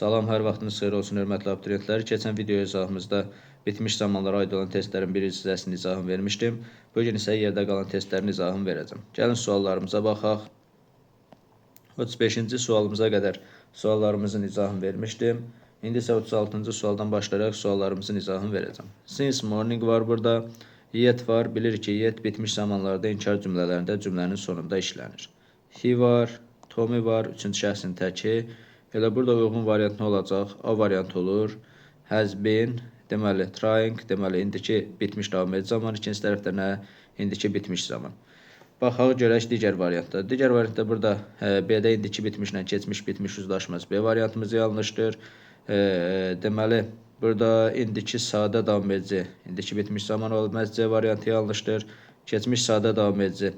Salam, hər vaxtınız xeyir olsun, hörmətli abituriyentlər. Keçən video izahımızda bitmiş zamanlara aid olan testlərin birinci hissəsinin izahını vermişdim. Bugün isə yerdə qalan testlərin izahını verəcəm. Gəlin suallarımıza baxaq. 35-ci sualımıza qədər suallarımızın izahını vermişdim. İndi isə 36-cı sualdan başlayaraq suallarımızın izahını verəcəm. Since morning var burada. Yet var. Bilirik ki, yet bitmiş zamanlarda inkar cümlələrində cümlənin sonunda işlənir. He var. Tommy var. Üçüncü şəxsin təki. Elə burada uyğun variant nə olacaq? A variant olur. Has been, deməli trying, deməli indiki bitmiş davam edici zaman, ikinci tərəfdə nə? İndiki bitmiş zaman. Baxaq görək digər variantda. Digər variantda burada B-də indiki bitmişlə keçmiş bitmiş uzlaşmaz. B variantımız yanlışdır. Deməli burada indiki sadə davam edici, indiki bitmiş zaman olmaz. C variantı yanlışdır. Keçmiş sadə davam edici.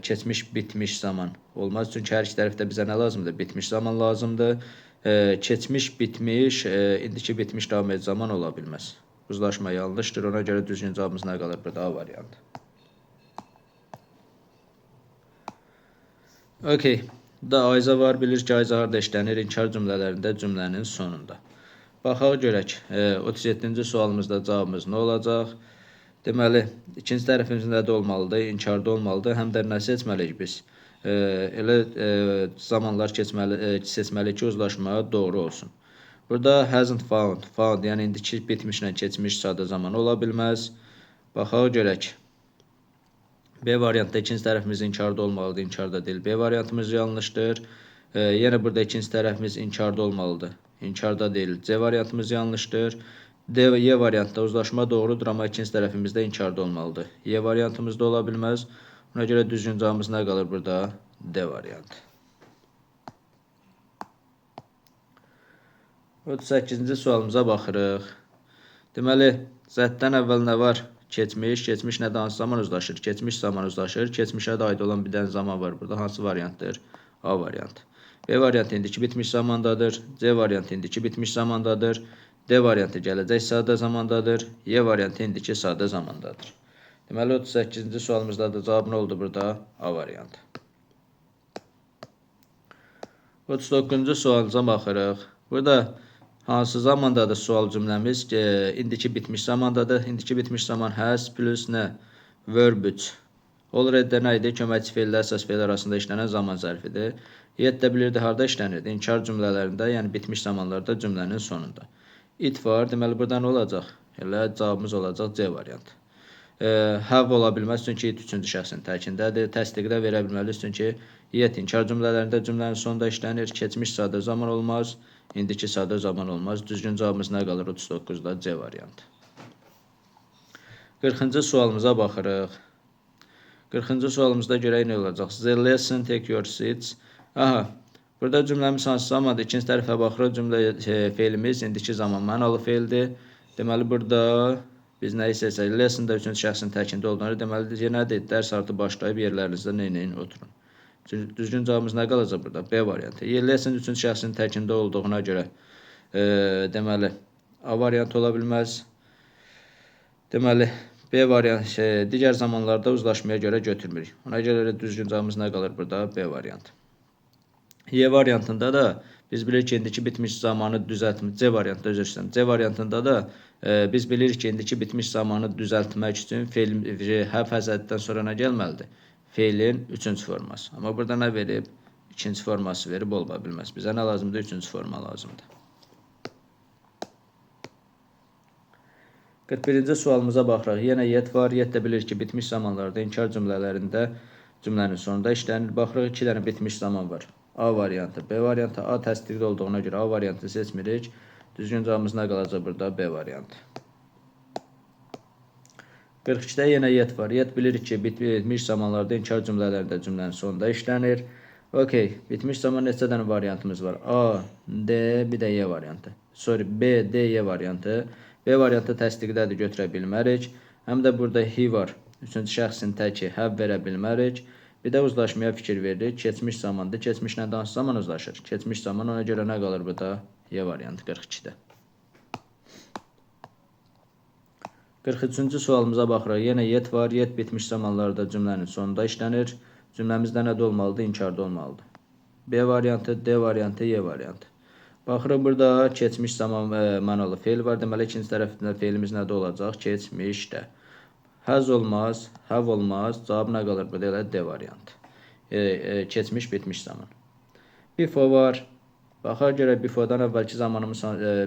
Keçmiş bitmiş zaman olmaz. Çünki hər iki tərəfdə bizə nə lazımdır? Bitmiş zaman lazımdır. Keçmiş bitmiş, indiki bitmiş davam edici zaman ola bilməz. Uzlaşma yanlışdır. Ona görə düzgün cavabımız nə qalır burada? A variantı. Okay. Da ayza var. Bilir ki, ayza harda işlənir? İnkar cümlələrində cümlənin sonunda. Baxaq görək. 37-ci sualımızda cavabımız nə olacaq? Deməli, ikinci tərəfimizdə də olmalıdır, inkarda olmalıdır. Həm də nə seçməliyik biz? Elə zamanlar seçməliyik ki, uzlaşma doğru olsun. Burada hasn't found, found, yəni indiki bitmişlə keçmiş sadə zaman ola bilməz. Baxaq görək. B variantda ikinci tərəfimiz inkarda olmalıdır, inkarda deyil. B variantımız yanlışdır. Yenə burada ikinci tərəfimiz inkarda olmalıdır, inkarda deyil. C variantımız yanlışdır. D və Y variantda uzlaşma doğrudur, amma ikinci tərəfimizdə inkarda olmalıdır. Y variantımızda ola bilməz. Ona görə düzgün cavabımız nə qalır burada? D variantı. 38-ci sualımıza baxırıq. Deməli, zətdən əvvəl nə var? Keçmiş, keçmiş nədə hansı zaman uzlaşır? Keçmiş zaman uzlaşır. Keçmişə də aid olan bir dənə zaman var burada. Hansı variantdır? A variantı. B variantı indiki bitmiş zamandadır. C variantı indiki bitmiş zamandadır. D variantı gələcək sadə zamandadır. Y variantı indiki sadə zamandadır. Deməli, 38-ci sualımızda da cavab nə oldu burada? A variantı. 39-cu sualımıza baxırıq. Burada hansı zamandadır sual cümləmiz? İndiki bitmiş zamandadır. İndiki bitmiş zaman has plus nə? Verb 3. Already nə idi? Köməkçi feillər, əsas feil arasında işlənən zaman zərfidir. Yet də bilirdi, harda işlənirdi? İnkar cümlələrində, yəni bitmiş zamanlarda cümlənin sonunda. It var. Deməli, burada nə olacaq? Elə cavabımız olacaq C variantı. Have ola bilməz, çünki it üçüncü şəxsin təkindədir. Təsdiqdə verə bilməliyiz, çünki yet inkar cümlələrində cümlənin sonunda işlənir. Keçmiş sadə zaman olmaz. İndiki sadə zaman olmaz. Düzgün cavabımız nə qalır? 39-da C variantı. 40-cı sualımıza baxırıq. 40-cı sualımızda görək nə olacaq? The lesson, take your seats. Aha. Burada cümləmiz hansı zamandır? İkinci tərəfə baxırıq. Cümlə feilimiz indiki zaman mənalı feildir. Deməli, burada biz nəyi seçək? Lesson da üçüncü şəxsin təkində olduğunu. Deməli, nədir? Dərs artı başlayıb yerlərinizdə neyin oturun. Düzgün cavabımız nə qalacaq burada? B variantı. Lesson üçüncü şəxsin təkində olduğuna görə deməli, A variantı ola bilməz. Deməli, B variantı digər zamanlarda uzlaşmaya görə götürmürük. Ona görə düzgün cavabımız nə qalır burada? B variantı. Y variantında da biz bilirik ki, indiki bitmiş zamanı düzəltmək, C variantında üzr istəyirəm. C variantında da biz bilirik ki, indiki bitmiş zamanı düzəltmək üçün feil have həzəddən sonra nə gəlməlidir? Feilin üçüncü forması. Amma burada nə verib? İkinci forması verib olma bilməz. Bizə nə lazımdır? Üçüncü forma lazımdır. 41-ci sualımıza baxırıq. Yenə yet var. Yet də bilir ki, bitmiş zamanlarda inkar cümlələrində cümlənin sonunda işlənir. Baxırıq, iki dənə bitmiş zaman var. A variantı, B variantı. A təsdiqli olduğuna görə A variantı seçmirik. Düzgün cavabımız nə qalacaq burada? B variantı. 42-də yenə yet var. Yet bilirik ki, bitmiş zamanlarda inkar cümlələrində cümlənin sonunda işlənir. Okay, bitmiş zaman neçə dənə variantımız var? A, D, bir də Y variantı. Sorry, B, D, Y variantı. B variantı təsdiqdədir, götürə bilmərik. Həm də burada he var. Üçüncü şəxsin təki have verə bilmərik. Bir də uzlaşmaya fikir veririk. Keçmiş zamandır. Keçmişlə hansı zaman uzlaşır? Keçmiş zaman, ona görə nə qalır burada? Y variantı 42-də. 43-cü sualımıza baxırıq. Yenə yet var. Yet bitmiş zamanlarda cümlənin sonunda işlənir. Cümləmizdə nədə olmalıdır? İnkarda olmalıdır. B variantı, D variantı, Y variantı. Baxırıq burada keçmiş zaman mənalı feil var. Deməli ikinci tərəfində feilimiz nədə olacaq? Keçmişdə. Has olmaz, have olmaz. Cavab nə qalır burada? Elə D variantı. Keçmiş bitmiş zaman. Before var. Baxar görə before'dan əvvəlki zamanımız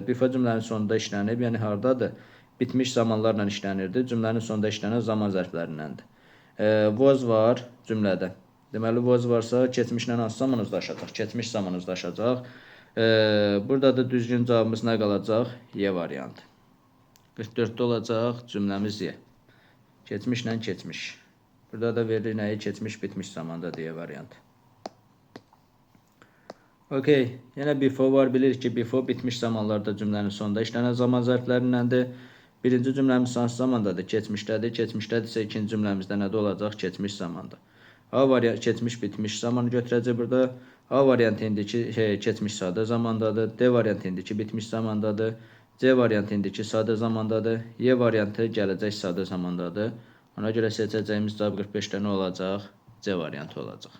before cümlənin sonunda işlənib. Yəni hardadır? Bitmiş zamanlarla işlənirdi. Cümlənin sonunda işlənən zaman zərflərindəndir. Was var cümlədə. Deməli was varsa keçmişlə hansı zaman uzlaşacaq? Keçmiş zaman uzlaşacaq. Burada da düzgün cavabımız nə qalacaq? Y variantı. 44'də olacaq cümləmiz Y. Keçmişlə keçmiş. Burada da verilir nəyi? Keçmiş bitmiş zamanda diye variantı. Okay. Yenə before var. Bilirik ki before bitmiş zamanlarda cümlənin sonunda işlənən zaman zərflərindəndir. Birinci cümləmiz hansı zamandadır? Keçmişdədir. Keçmişdədirsə ikinci cümləmizdə nədə olacaq? Keçmiş zamanda. A variantı keçmiş bitmiş zamanı götürəcək burada. A variantı indiki keçmiş sadə zamandadır. D variantı indiki bitmiş zamandadır. C variantı indiki sadə zamandadır. Y variantı gələcək sadə zamandadır. Ona görə seçəcəyimiz cavab 45'də nə olacaq? C variantı olacaq.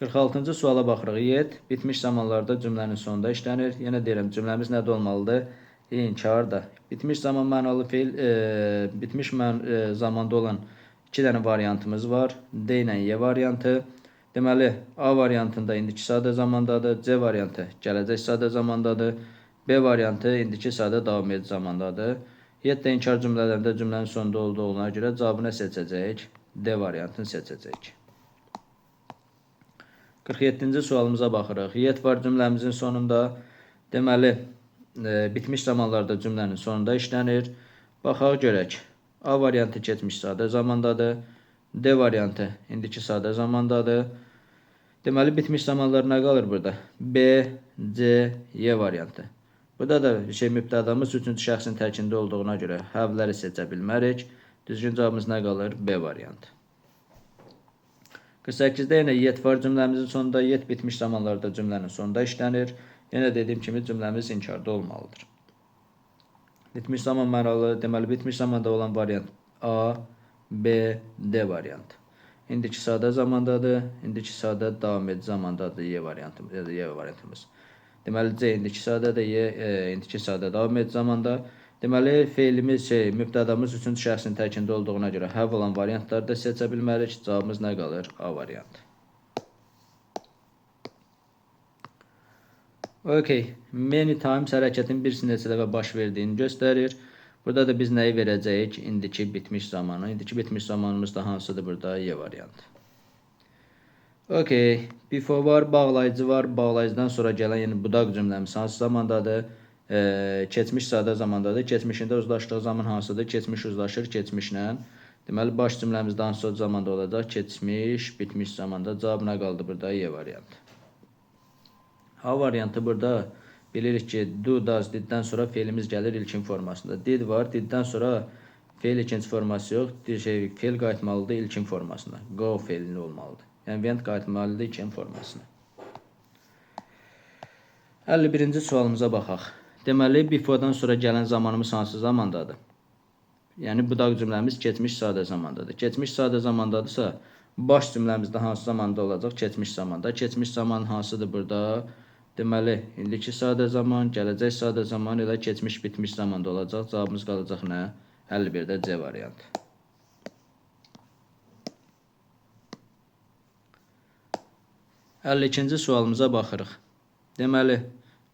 46-cı suala baxırıq. Yet bitmiş zamanlarda cümlənin sonunda işlənir. Yenə deyirəm, cümləmiz nədə olmalıdır? İnkarda. Bitmiş zaman mənalı feil, bitmiş zamanda olan iki dənə variantımız var. D ilə Y variantı. Deməli, A variantında indiki sadə zamandadır. C variantı gələcək sadə zamandadır. B variantı indiki sadə davam edici zamandadır. Yet də inkar cümlələrində cümlənin sonunda olduğuna görə cavabını seçəcəyik. D variantını seçəcəyik. 47-ci sualımıza baxırıq. Yet var cümləmizin sonunda. Deməli, bitmiş zamanlarda cümlənin sonunda işlənir. Baxaq görək. A variantı keçmiş sadə zamandadır. D variantı indiki sadə zamandadır. Deməli, bitmiş zamanlar nə qalır burada? B, C, Y variantı. Burada da mübtədamız üçüncü şəxsin tərkində olduğuna görə have-ləri seçə bilmərik. Düzgün cavabımız nə qalır? B variantı. 48'də yenə yet var cümləmizin sonunda. Yet bitmiş zamanlarda cümlənin sonunda işlənir. Yenə dediyim kimi cümləmiz inkarda olmalıdır. Bitmiş zaman mənalı, deməli bitmiş zamanda olan variant A, B, D variantı. İndiki sadə zamandadır, indiki sadə davam edici zamandadır Y variantımız. Deməli C indiki sadədir, Y indiki sadə davam edici zamanda. Deməli feilimiz mübtədamız üçüncü şəxsin tərkində olduğuna görə have olan variantları da seçə bilmərik. Cavabımız nə qalır? A variantı. Okay. Many times hərəkətin bir neçə dəfə baş verdiyini göstərir. Burada da biz nəyi verəcəyik? İndiki bitmiş zamanı. İndiki bitmiş zamanımız da hansıdır burada? Y variantı. Okay. Before var, bağlayıcı var. Bağlayıcıdan sonra gələn yəni budaq cümləmiz hansı zamandadır? Keçmiş sadə zamandadır. Keçmişində uzlaşdığı zaman hansıdır? Keçmiş uzlaşır keçmişlə. Deməli baş cümləmizdə hansı zamanda olacaq? Keçmiş, bitmiş zamanda. Cavab nə qaldı burada? Y variantı. A variantı burada bilirik ki do, does, diddən sonra feilimiz gəlir ilkin formasında. Did var, diddən sonra feil ikinci forması yox. Feil qayıtmalıdır ilkin formasına. Go feilini olmalıdır. Yəni went qayıtmalıdır ilkin formasına. 51-ci sualımıza baxaq. Deməli before'dan sonra gələn zamanımız hansı zamandadır? Yəni budaq cümləmiz keçmiş sadə zamandadır. Keçmiş sadə zamandadırsa baş cümləmizdə hansı zamanda olacaq? Keçmiş zamanda. Keçmiş zaman hansıdır burada? Deməli, indiki sadə zaman, gələcək sadə zaman elə keçmiş bitmiş zamanda olacaq. Cavabımız qalacaq nə? 51'də C variantı. İkinci sualımıza baxırıq. Deməli,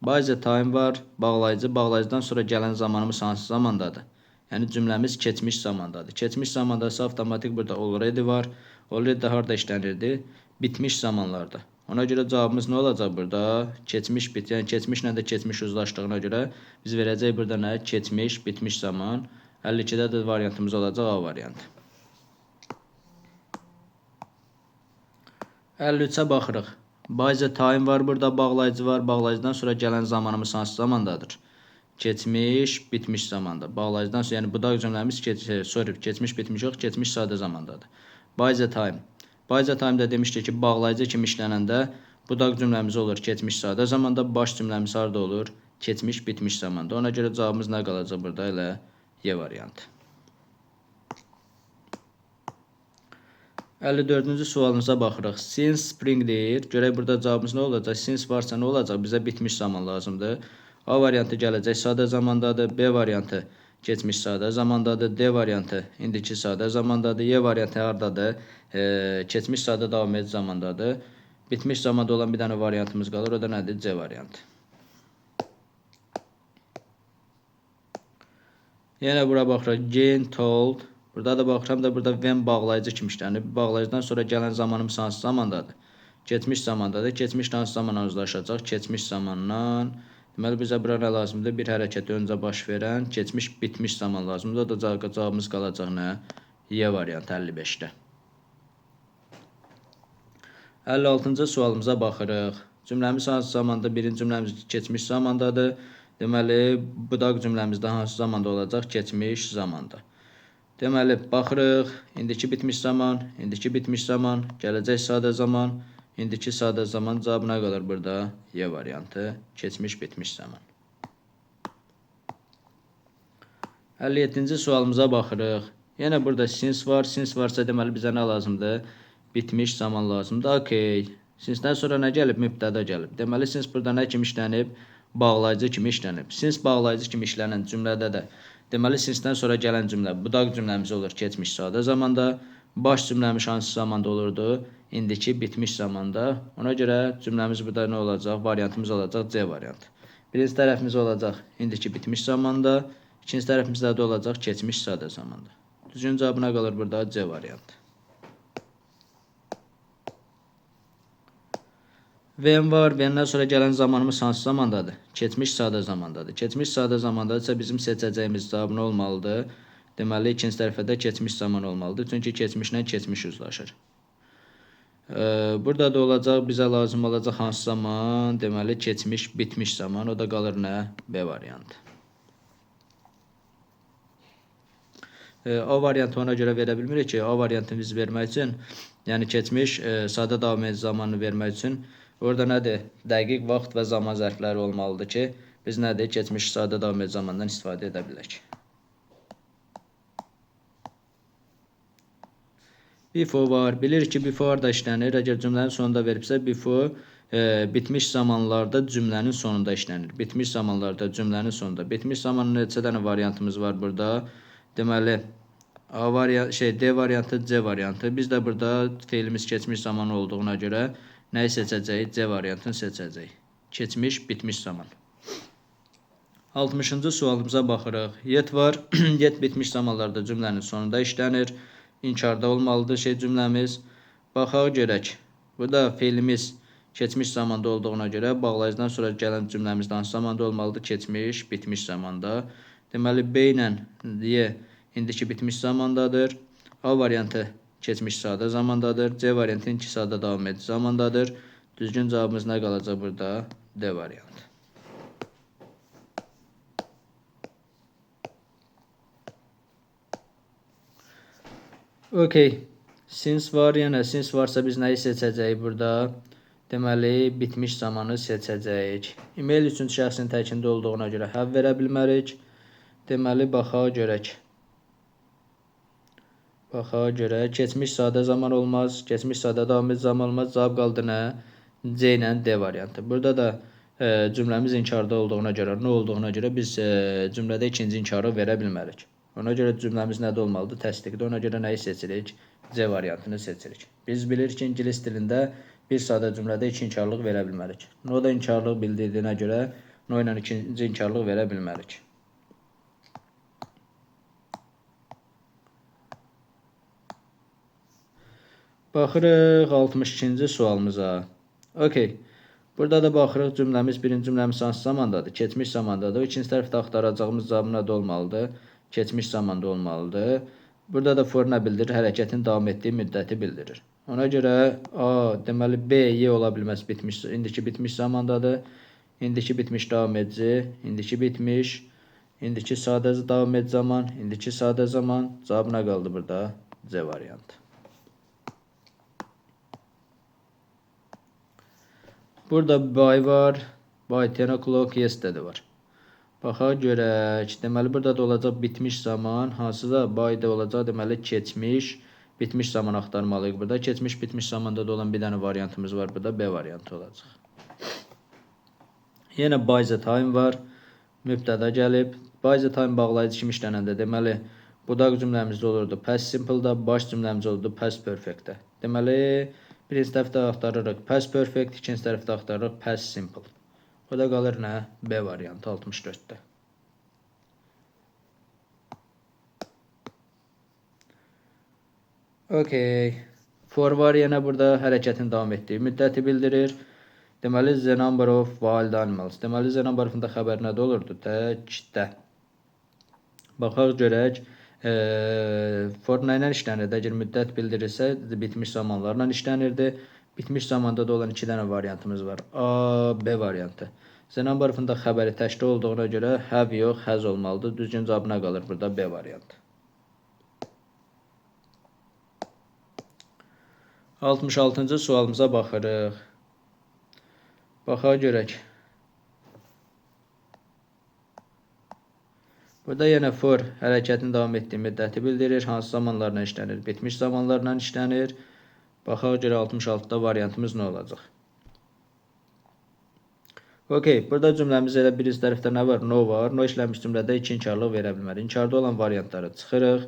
by the time var, bağlayıcı. Bağlayıcıdan sonra gələn zamanımız hansı zamandadır? Yəni cümləmiz keçmiş zamandadır. Keçmiş zamandasa avtomatik burada already var. Already harda işlənirdi? Bitmiş zamanlarda. Ona görə cavabımız nə olacaq burada? Keçmiş bit, yəni keçmişlə də keçmiş uzlaşdığına görə biz verəcəyik burada nə? Keçmiş, bitmiş zaman. 52'də də variantımız olacaq A variantı. 53'ə baxırıq. By the time var burada, bağlayıcı var. Bağlayıcıdan sonra gələn zamanımız hansı zamandadır? Keçmiş, bitmiş zamanda. Bağlayıcıdan sonra, yəni budaq cümləmiz keçmiş, bitmiş yox, keçmiş sadə zamandadır. By the time. By the time-da demişdik ki, bağlayıcı kimi işlənəndə budaq cümləmiz olur keçmiş sadə zamanda, baş cümləmiz harda olur? Keçmiş, bitmiş zamanda. Ona görə cavabımız nə qalacaq burada? Elə Y variantı. 54-cü sualımıza baxırıq. Since spring deyir. Görək burada cavabımız nə olacaq? Since varsa nə olacaq? Bizə bitmiş zaman lazımdır. A variantı gələcək sadə zamandadır. B variantı keçmiş sadə zamandadır. D variantı indiki sadə zamandadır. Y variantı hardadır? Keçmiş sadə davam edici zamandadır. Bitmiş zamanda olan bir dənə variantımız qalır. O da nədir? C variantı. Yenə bura baxırıq. Jane told. Burada da baxıram da burada when bağlayıcı kimi işlənir. Bağlayıcıdan sonra gələn zamanımız hansı zamandadır? Keçmiş zamandadır. Keçmiş hansı zamanla uzlaşacaq? Keçmiş zamandan. Deməli bizə bura nə lazımdır? Bir hərəkəti öncə baş verən keçmiş bitmiş zaman lazımdır. O da cavabımız qalacaq nə? Y variantı 55-də. 56-cı sualımıza baxırıq. Cümləmiz hansı zamanda? Birinci cümləmiz keçmiş zamandadır. Deməli, budaq cümləmizdə hansı zamanda olacaq? Keçmiş zamanda. Deməli, baxırıq. İndiki bitmiş zaman, indiki bitmiş zaman, gələcək sadə zaman, indiki sadə zaman cavabı nə qalır burada? Y variantı, keçmiş bitmiş zaman. 57-ci sualımıza baxırıq. Yenə burada since var. Since varsa deməli bizə nə lazımdır? Bitmiş zaman lazımdır. Okey. Since-dən sonra nə gəlib? Mübtəda gəlib. Deməli, since burada nə kimi işlənib? Bağlayıcı kimi işlənib. Since bağlayıcı kimi işlənən cümlədə də deməli since-dən sonra gələn cümlə budaq cümləmiz olur keçmiş sadə zamanda. Baş cümləmiz hansı zamanda olurdu? İndiki bitmiş zamanda. Ona görə cümləmiz burada nə olacaq? Variantımız olacaq C variantı. Birinci tərəfimiz olacaq indiki bitmiş zamanda. İkinci tərəfimizdə də olacaq keçmiş sadə zamanda. Düzgün cavabına qalır burada C variantı. When var, when-dən sonra gələn zamanımız hansı zamandadır? Keçmiş sadə zamandadır. Keçmiş sadə zamandadırsa bizim seçəcəyimiz cavab nə olmalıdır? Deməli, ikinci tərəfə də keçmiş zaman olmalıdır. Çünki keçmişlə keçmiş uzlaşır. Burada da olacaq, bizə lazım olacaq hansı zaman? Deməli, keçmiş, bitmiş zaman. O da qalır nə? B variantı. A variantı ona görə verə bilmirik ki, A variantını biz vermək üçün, yəni keçmiş sadə davam edici zamanını vermək üçün orada nədir? Dəqiq vaxt və zaman zərfləri olmalıdır ki, biz nədir? Keçmiş sadə davam edici zamandan istifadə edə bilək. Before var. Bilirik ki, before da işlənir. Əgər cümlənin sonunda veribsə, before bitmiş zamanlarda cümlənin sonunda işlənir. Bitmiş zamanlarda cümlənin sonunda. Bitmiş zamanın neçə dənə variantımız var burada? Deməli, A variantı, D variantı, C variantı. Biz də burada feilimiz keçmiş zaman olduğuna görə nəyi seçəcəyik? C variantını seçəcəyik. Keçmiş, bitmiş zaman. 60-cı sualımıza baxırıq. Yet var. Yet bitmiş zamanlarda cümlənin sonunda işlənir. İnkarda olmalıdır cümləmiz. Baxaq görək. Burada feilimiz keçmiş zamanda olduğuna görə bağlayıcıdan sonra gələn cümləmiz hansı zamanda olmalıdır? Keçmiş, bitmiş zamanda. Deməli, B ilə Y indiki bitmiş zamandadır. A variantı keçmiş sadə zamandadır. C variantı indiki sadə davam edici zamandadır. Düzgün cavabımız nə qalacaq burada? D variantı. Okey. Since var, yenə since varsa biz nəyi seçəcəyik burada? Deməli, bitmiş zamanı seçəcəyik. E-mail üçün şəxsin təkində olduğuna görə have verə bilmərik. Deməli, baxaq görək. Baxaq görək. Keçmiş sadə zaman olmaz. Keçmiş sadə davam edici zaman olmaz. Cavab qaldı nə? C ilə D variantı. Burada da cümləmiz inkarda olduğuna görə, nə olduğuna görə biz cümlədə ikinci inkarı verə bilmərik. Ona görə cümləmiz nədə olmalıdır? Təsdiqdə. Ona görə nəyi seçirik? C variantını seçirik. Biz bilirik ki, ingilis dilində bir sadə cümlədə iki inkarlıq verə bilmərik. No da inkarlıq bildirdiyinə görə no ilə ikinci inkarlıq verə bilmərik. Baxırıq 62-ci sualımıza. Okey. Burada da baxırıq cümləmiz, birinci cümləmiz hansı zamandadır? Keçmiş zamandadır. İkinci tərəfdə axtaracağımız cavab nədə olmalıdır? Keçmiş zamanda olmalıdır. Burada da for nə bildirir? Hərəkətin davam etdiyi müddəti bildirir. Ona görə A, deməli B, Y ola bilməz bitmiş, indiki bitmiş zamandadır. İndiki bitmiş davam edici, indiki bitmiş, indiki sadə davam edici zaman, indiki sadə zaman. Cavab nə qaldı burada? C variantı. Burada by var, by 10 o'clock, yesterday var. Baxaq görək. Deməli, burada da olacaq bitmiş zaman. Hansıda by da olacaq, deməli, keçmiş bitmiş zaman axtarmalıyıq burada. Keçmiş, bitmiş zamanda da olan bir dənə variantımız var. Burada B variantı olacaq. Yenə by the time var. Mübtəda gəlib. By the time bağlayıcı kimi işlənəndə deməli budaq cümləmizdə olurdu past simple-da, baş cümləmiz olurdu past perfect-də. Deməli birinci tərəfdə axtarırıq past perfect, ikinci tərəfdə axtarırıq past simple. O da qalır nə? B variantı 64-də. Okay. For var yenə burada hərəkətin davam etdiyi müddəti bildirir. Deməli the number of wild animals. Deməli the number of-da xəbər nədə olurdu? Təkdə. Baxaq görək. For nə ilə işlənirdi? Əgər müddət bildirirsə, bitmiş zamanlarla işlənirdi. Bitmiş zamanda da olan 2 dənə variantımız var. A, B variantı. The number of-da xəbəri təkdə olduğuna görə have yox, has olmalıdır. Düzgün cavab nə qalır burada? B variantı. 66-cı sualımıza baxırıq. Baxaq görək. Burada yenə for hərəkətin davam etdiyi müddəti bildirir. Hansı zamanlarla işlənir? Bitmiş zamanlarla işlənir. Baxaq görə 66-da variantımız nə olacaq? Okay, burada cümləmiz elə birinci tərəfdə nə var? No var. No işlənmiş cümlədə 2 inkarlıq verə bilmərik. İnkarda olan variantları çıxırıq.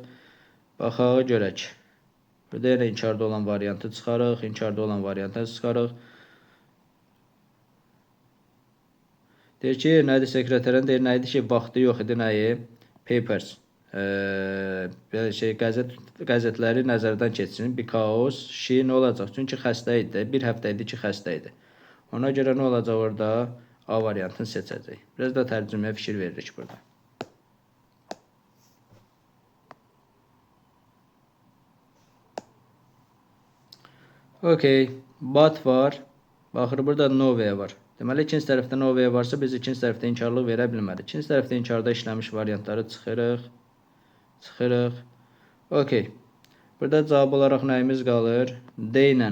Baxaq görək. Burada yenə inkarda olan variantı çıxarıq. İnkarda olan variantı çıxarıq. Deyir ki, nədir sekreterin? Deyir, nə idi ki, vaxtı yox idi, nəyi? Papers. Qəzetləri nəzərdən keçsin. Because she nə olacaq? Çünki xəstə idi. Bir həftə idi ki, xəstə idi. Ona görə nə olacaq orada? A variantını seçəcək. Biraz da tərcüməyə fikir veririk burada. Okay, but var. Baxır, burada no way var. Deməli, ikinci tərəfdə no way varsa, biz ikinci tərəfdə inkarlıq verə bilmədik. İkinci tərəfdə inkarda işləmiş variantları çıxırıq. Çıxırıq. Okay. Burada cavab olaraq nəyimiz qalır? D ilə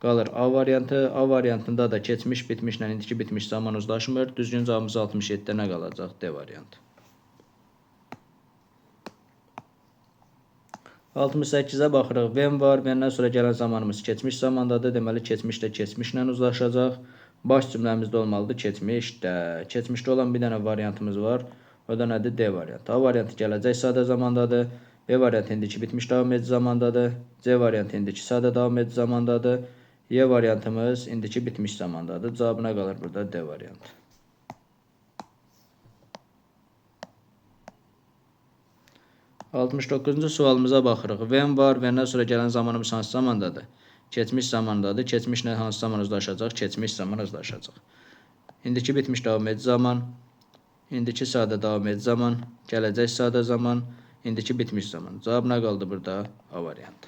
qalır A variantı. A variantında da keçmiş, bitmişlə indiki bitmiş zaman uzlaşmır. Düzgün cavabımız 67-də nə qalacaq? D variantı. 68-ə baxırıq. When var, when-dən sonra gələn zamanımız keçmiş zamandadır. Deməli, keçmişdə keçmişlə uzlaşacaq. Baş cümləmizdə olmalıdır keçmişdə. Keçmişdə olan bir dənə variantımız var. O da nədir? D variantı. A variantı gələcək sadə zamandadır. B variantı indiki bitmiş davam edici zamandadır. C variantı indiki sadə davam edici zamandadır. Y variantımız indiki bitmiş zamandadır. Cavabına qalır burada D variantı. Altmış 9-cu sualımıza baxırıq. When var, when-dən sonra gələn zamanımız hansı zamandadır? Keçmiş zamandadır. Keçmişlə hansı zaman uzlaşacaq? Keçmiş zaman uzlaşacaq. İndiki bitmiş davam edici zaman, indiki sadə davam edici zaman, gələcək sadə zaman, indiki bitmiş zaman. Cavab nə qaldı burada? A variantı.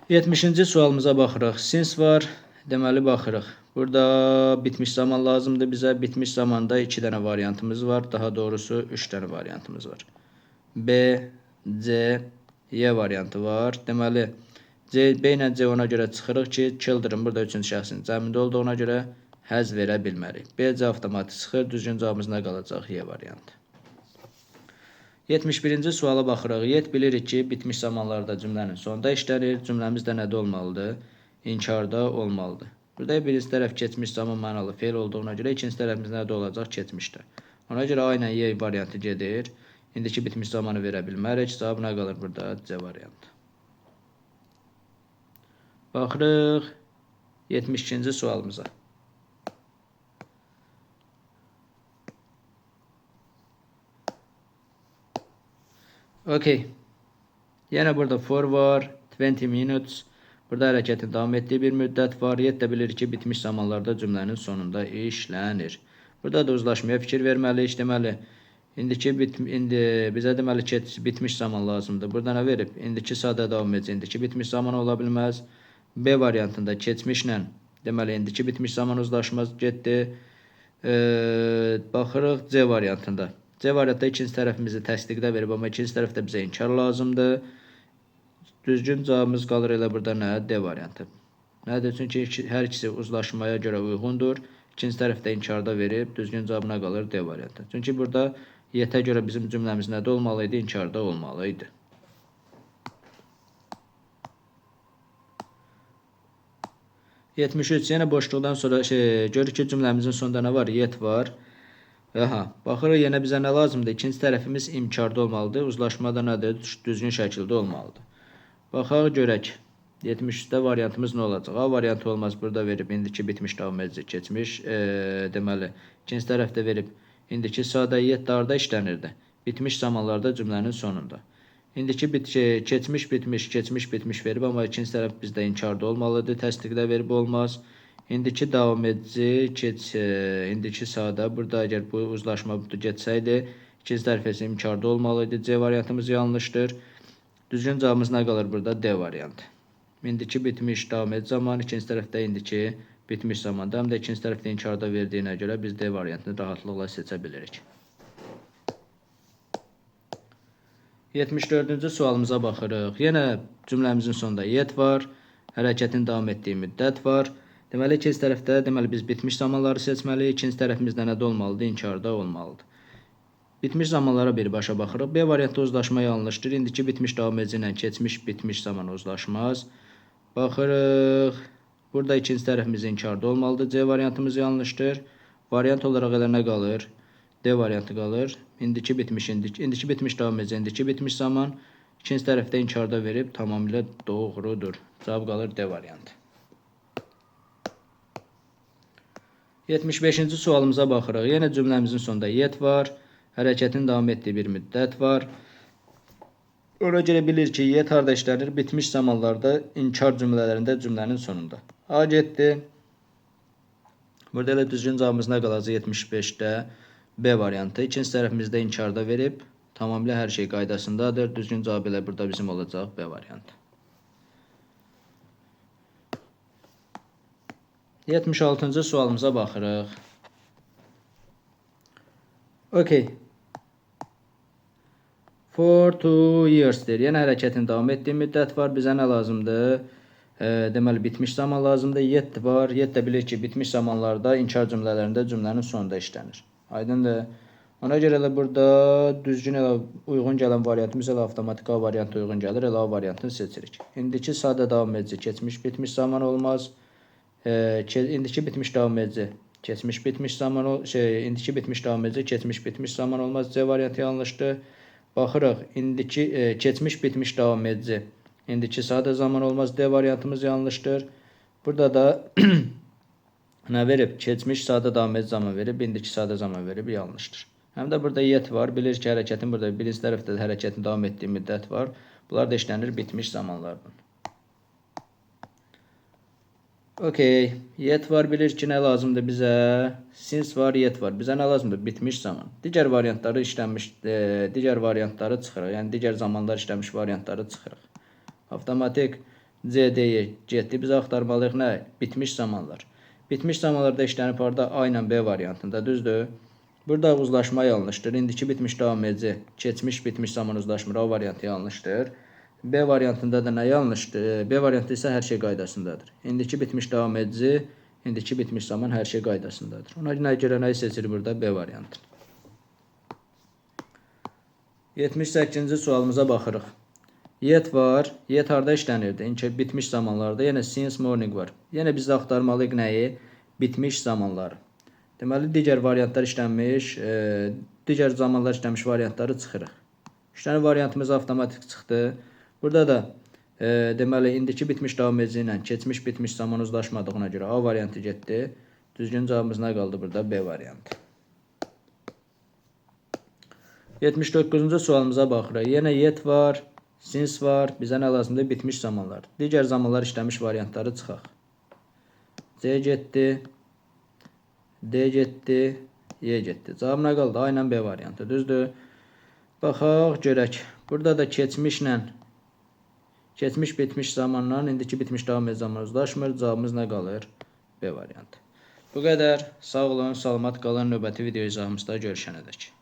Yetmişinci sualımıza baxırıq. Since var, deməli baxırıq. Burada bitmiş zaman lazımdır bizə. Bitmiş zamanda 2 dənə variantımız var. Daha doğrusu 3 dənə variantımız var. B, C, Y variantı var. Deməli, B ilə C ona görə çıxırıq ki, children burada 3-cü şəxsin cəmində olduğuna görə həz verə bilmərik. B, C avtomatik çıxır. Düzgün cavabımız nə qalacaq? Y variantı. 71-ci suala baxırıq. Yet bilirik ki, bitmiş zamanlarda cümlənin sonunda işlənir. Cümləmiz də nədə olmalıdır? İnkarda olmalıdır. Burada birinci tərəf keçmiş zaman mənalı feil olduğuna görə ikinci tərəfimiz nədə olacaq? Keçmişdə. Ona görə A ilə Y variantı gedir. İndiki bitmiş zamanı verə bilmərik. Cavab nə qalır burada? C variantı. Baxırıq 72-ci sualımıza. Okay. Yenə burada for var. 20 minutes. Burada hərəkətin davam etdiyi bir müddət var. Yet də bilir ki, bitmiş zamanlarda cümlənin sonunda işlənir. Burada da uzlaşmaya fikir verməliyik. Deməli, indi bizə deməli bitmiş zaman lazımdır. Burada nə verib? İndiki sadə davam edici, indiki bitmiş zaman ola bilməz. B variantında keçmişlə deməli indiki bitmiş zaman uzlaşmaz getdi. Baxırıq C variantında. C variantda ikinci tərəfimizi təsdiqdə verib, amma ikinci tərəfdə bizə inkar lazımdır. Düzgün cavabımız qalır elə burada nə? D variantı. Nədir? Çünki hər ikisi uzlaşmaya görə uyğundur. İkinci tərəfdə inkarda verib, düzgün cavabına qalır D variantı. Çünki burada Yetə görə bizim cümləmiz nədə olmalı idi? İnkarda olmalı idi. %73. Yenə boşluqdan sonra görürük ki, cümləmizin sonunda nə var? Yet var. Aha, baxırıq yenə bizə nə lazımdır? İkinci tərəfimiz imkarda olmalıdır. Uzlaşma da nədir? Düzgün şəkildə olmalıdır. Baxaq görək. 73-də variantımız nə olacaq? A variantı olmaz. Burada verib indiki bitmiş davam edici keçmiş. Deməli, ikinci tərəfdə verib indiki sadə yet darda işlənirdi. Bitmiş zamanlarda cümlənin sonunda. İndiki keçmiş bitmiş, keçmiş bitmiş verib, amma ikinci tərəf bizdə inkarda olmalıdır. Təsdiqdə verib olmaz. İndiki davam edici, indiki sadə. Burada əgər bu uzlaşma getsəydi, ikinci tərəf isə imkarda olmalıydı. C variantımız yanlışdır. Düzgün cavabımız nə qalır burada? D variantı. İndiki bitmiş davam edici zaman, ikinci tərəfdə indiki bitmiş zamanda, həm də ikinci tərəfdə inkarda verdiyinə görə biz D variantını rahatlıqla seçə bilirik. 74-cü sualımıza baxırıq. Yenə cümləmizin sonunda yet var, hərəkətin davam etdiyi müddət var. Deməli, ikinci tərəfdə biz bitmiş zamanları seçməliyik. İkinci tərəfimizdə nədə olmalıdır? İnkarda olmalıdır. Bitmiş zamanlara birbaşa baxırıq. B variantda uzlaşma yanlışdır. İndiki bitmiş davam edici ilə keçmiş bitmiş zaman uzlaşmaz. Baxırıq. Burada ikinci tərəfimiz inkarda olmalıdır. C variantımız yanlışdır. Variant olaraq elə nə qalır? D variantı qalır. İndiki bitmiş davam edici, indiki bitmiş zaman. İkinci tərəfdə inkarda verib tamamilə doğrudur. Cavab qalır D variantı. 75-ci sualımıza baxırıq. Yenə cümləmizin sonunda yet var. Hərəkətin davam etdiyi bir müddət var. Ona görə bilir ki, yet harda işlənir? Bitmiş zamanlarda inkar cümlələrində cümlənin sonunda. A getdi. Burada elə düzgün cavabımız nə qalacaq? 75-də B variantı. İkinci tərəfimizdə inkarda verib. Tamamilə hər şey qaydasındadır. Düzgün cavab elə burada bizim olacaq B variantı. 76-cı sualımıza baxırıq. Okay. For 2 years'dir. Yenə hərəkətin davam etdiyi müddət var. Bizə nə lazımdır? Deməli, bitmiş zaman lazımdır. Yet var. Yet də bilir ki, bitmiş zamanlarda inkar cümlələrində cümlənin sonunda işlənir. Aydındır. Ona görə elə burada düzgün elə uyğun gələn variantımız elə avtomatik A variantı uyğun gəlir. Elə A variantını seçirik. İndiki sadə davam edici keçmiş bitmiş zaman olmaz. İndiki bitmiş davam edici keçmiş bitmiş zaman indiki bitmiş davam edici keçmiş bitmiş zaman olmaz. C variantı yanlışdır. Baxırıq, indiki keçmiş bitmiş davam edici indiki sadə zaman olmaz. D variantımız yanlışdır. Burada da nə verib? Keçmiş sadə davam edici zaman verib, indiki sadə zaman verib, yanlışdır. Həm də burada yet var. Bilir ki, hərəkətin burada birinci tərəfdə də hərəkətin davam etdiyi müddət var. Bunlar da işlənir bitmiş zamanlardan. Okay, yet var, bilir ki, nə lazımdır bizə? Since var, yet var. Bizə nə lazımdır? Bitmiş zaman. Digər variantları işlənmiş, digər variantları çıxırıq. Yəni, digər zamanlar işlənmiş variantları çıxırıq. Avtomatik C-D'yə getdi. Biz axtarmalıyıq nə? Bitmiş zamanlar. Bitmiş zamanlarda işlənib harada? A ilə B variantında, düzdür? Burada uzlaşma yanlışdır. İndiki bitmiş davam edici, keçmiş bitmiş zaman uzlaşmır. A variantı yanlışdır. B variantında da nə yanlışdır? B variantı isə hər şey qaydasındadır. İndiki bitmiş davam edici, indiki bitmiş zaman hər şey qaydasındadır. Ona görə nəyi seçilir burada? B variantı. 78-ci sualımıza baxırıq. Yet var. Yet harda işlənirdi? Bitmiş zamanlarda. Yenə since morning var. Yenə biz axtarmalıyıq nəyi? Bitmiş zamanları. Deməli, digər variantlar işlənmiş, digər zamanlar işlənmiş variantları çıxırıq. 3 dənə variantımız avtomatik çıxdı. Burada da deməli, indiki bitmiş davam edici ilə keçmiş bitmiş zaman uzlaşmadığına görə A variantı getdi. Düzgün cavabımız nə qaldı burada? B variantı. 79-cu sualımıza baxırıq. Yenə yet var, since var. Bizə nə lazımdır? Bitmiş zamanlar. Digər zamanlar işlənmiş variantları çıxaq. C getdi. D getdi. Y getdi. Cavab nə qaldı? A ilə B variantı. Düzdür? Baxaq, görək. Burada da keçmiş bitmiş zamanla indiki bitmiş davam edici zaman uzlaşmır. Cavabımız nə qalır? B variantı. Bu qədər. Sağ olun, salamat qalın. Növbəti video izahımızda görüşənədək.